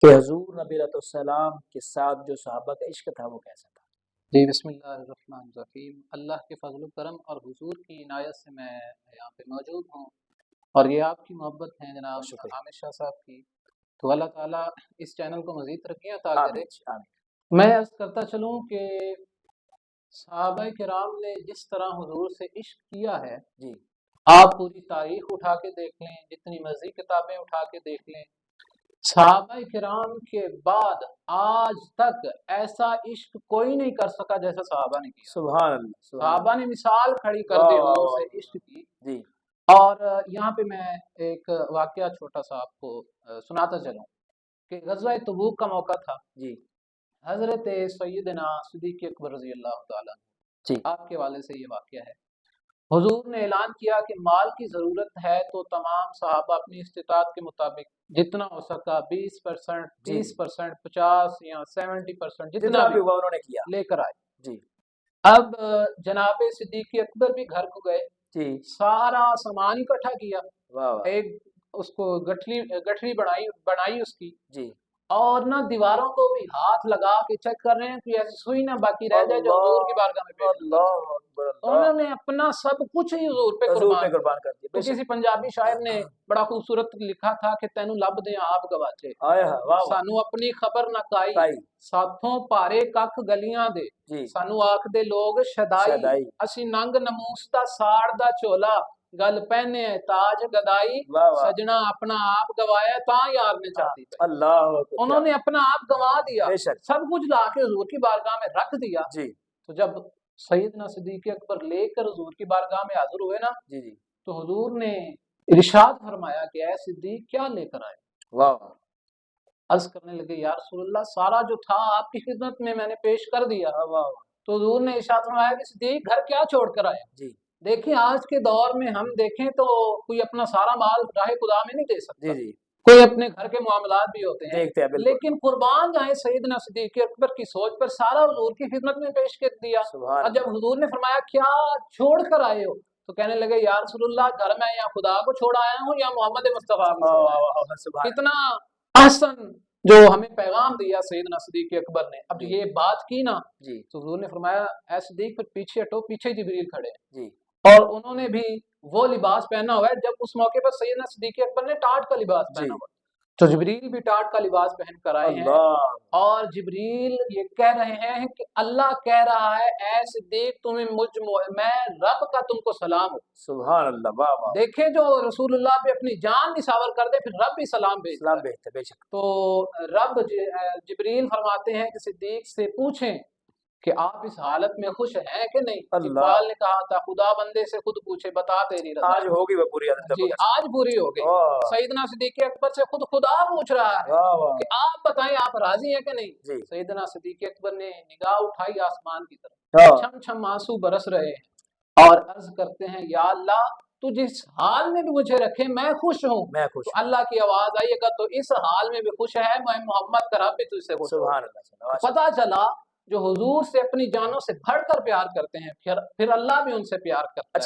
कि हुजूर नबी अलैहिस्सलाम के साथ जो सहाबा का इश्क था वो कैसा था। जी बिस्मिल्लाहिर्रहमानिर्रहीम। अल्लाह के फजल करम और हुजूर की इनायत से मैं यहाँ पे मौजूद हूँ और ये आपकी मोहब्बत है जनाब शुक्रिया। आमिर शाह साहब की। तो अल्लाह ताला इस चैनल को मज़ीद तरक्कियाँ अता करे। आमीन आमीन। मैं अर्ज़ करता चलूँ कि सहाबाए किराम ने जिस तरह हुजूर से इश्क किया है, जी आप पूरी तारीख उठा के देख लें, जितनी मर्ज़ी किताबें उठा के देख लें, सहाबाए किराम के बाद आज तक ऐसा इश्क कोई नहीं कर सका जैसा सहाबा ने किया। सुभान अल्लाह सुभान सहाबा ने मिसाल खड़ी कर वाह दी वाह हुजूर वाह से वाह। इश्क की। जी और यहाँ पे मैं एक वाकया छोटा सा आपको सुनाता चलूं कि गज़वा तबूक का मौका था। जी हजरत सैयदना सिद्दीक़ अकबर रज़ी अल्लाह तआला जी आपके वाले से ये वाकया है। हुजूर ने ऐलान किया कि माल की ज़रूरत है तो तमाम सहाबा अपनी इस्तिताअत के मुताबिक जितना हो सका 20%, जी 30%, 50 या 70% जितना जितना भी भी हुआ उन्होंने किया। लेकर आए। जी अब जनाब सिद्दीक़ अकबर भी घर को गए, जी सारा सामान इकट्ठा किया, वाह वाह। एक उसको गठरी गठरी बनाई बनाई उसकी, जी और ना दीवारों को भी हाथ लगा के चेक कर रहे हैं कि ऐसी सुई ना बाकी रह जाए जो हुजूर की बारगाह में अल्लाह पेश न कर सके। अल्लाह अकबर तो अल्लाह। उन्होंने अपना सब कुछ ही हुजूर पे हजूर पे कुर्बान कर कुर्बान दिया। कर दिया तो बेशक। किसी पंजाबी शायर ने बड़ा खूबसूरत लिखा था कि तेनू लब दे आप गवाचे, आया है वाह वाह। सानू अपनी खबर न काई, ताई साथों भारे कख गलियां दे, जी सानू आखदे लोग शदाई, सदाई असी नंग नमूस दा साड़ दा चोला, गल पहने ताज गदाई, वाह वाह। सजना अपना आप गवाया ता यार ने छाती पे। अल्लाह अकबर क्या उन्होंने अपना आप गंवा दिया, बेशक। सब कुछ लाके हुजूर की बारगाह में रख दिया। जी तो जब सैयदना सिद्दीक़ अकबर लेकर हुजूर की बारगाह में हाजिर हुए ना, जी जी तो हुजूर ने इरशाद फरमाया कि ऐ सिद्दीक क्या लेकर आए। वाह वाह। अर्ज करने लगे या रसूलल्लाह सारा जो था आपकी खिदमत में मैंने पेश कर दिया। वाह वाह। तो हुजूर ने इरशाद फरमाया कि सिद्दीक घर क्या छोड़ कर आए। जी देखिए आज के दौर में हम देखें तो कोई अपना सारा माल राह खुदा में नहीं दे सकता, जी जी कोई अपने घर के मामलात भी होते हैं, देखते हैं बिल्कुल। लेकिन कुर्बान जाए सैयदना सिद्दीक़ अकबर की सोच पर सारा हुजूर की खिदमत में पेश कर दिया। सुभान और जब हुजूर ने फरमाया क्या छोड़ कर आए हो, तो कहने लगे या रसूलुल्लाह घर में या खुदा को छोड़ आया हूँ या मोहम्मद मुस्तफा को वाह छोड़ वाह आया वाह हूँ। वाह, सुभान कितना आसन जो हमें पैगाम दिया सैयदना सिद्दीक़ अकबर ने। अब जी ये बात की ना, जी तो हुजूर ने फरमाया ऐ सिद्दीक फिर पीछे हटो, पीछे जिब्रील खड़े हैं। जी और उन्होंने भी वो लिबास पहना हुआ है जब उस मौके पर सैयदना सिद्दीक़ अकबर ने टाट का लिबास जी पहना हुआ है। तो जिब्रील भी टाट का लिबास पहन कर आए हैं अल्लाह। और जिब्रील ये कह रहे हैं कि अल्लाह कह रहा है ऐ सिद्दीक तुम्हें मैं रब का तुमको सलाम हो। सुभान अल्लाह वाह वाह। देखे जो रसूलुल्लाह पे अपनी जान निसावर कर दे फिर रब भी सलाम भेजता सलाम है। भेजते बेशक। तो रब जिब्रील फरमाते हैं कि सिद्दीक से पूछें कि आप इस हालत में खुश हैं कि नहीं। अल्लाह। इकबाल ने कहा था खुदा बंदे से खुद पूछे बता तेरी रजा। आज होगी वो पूरी आदत जी आज पूरी हो गई। वाह सैयदना सिद्दीक़ अकबर से खुद खुदा पूछ रहा है वाह वाह। कि आप बताएं आप राजी हैं कि नहीं। जी सैयदना सिद्दीक़ अकबर ने निगाह उठाई आसमान की तरफ, हाँ छम छम आंसू बरस रहे हैं और अर्ज करते हैं या अल्लाह तू जिस हाल में भी मुझे रखे मैं खुश हूँ। मैं खुश तो अल्लाह की आवाज आई अगर तो इस हाल में भी खुश है मैं मोहम्मद का रब भी तुझसे खुश हो। सुभान अल्लाह। पता चला जो हुजूर से अपनी जानों से बढ़कर प्यार करते हैं फिर अल्लाह भी उनसे प्यार करता है।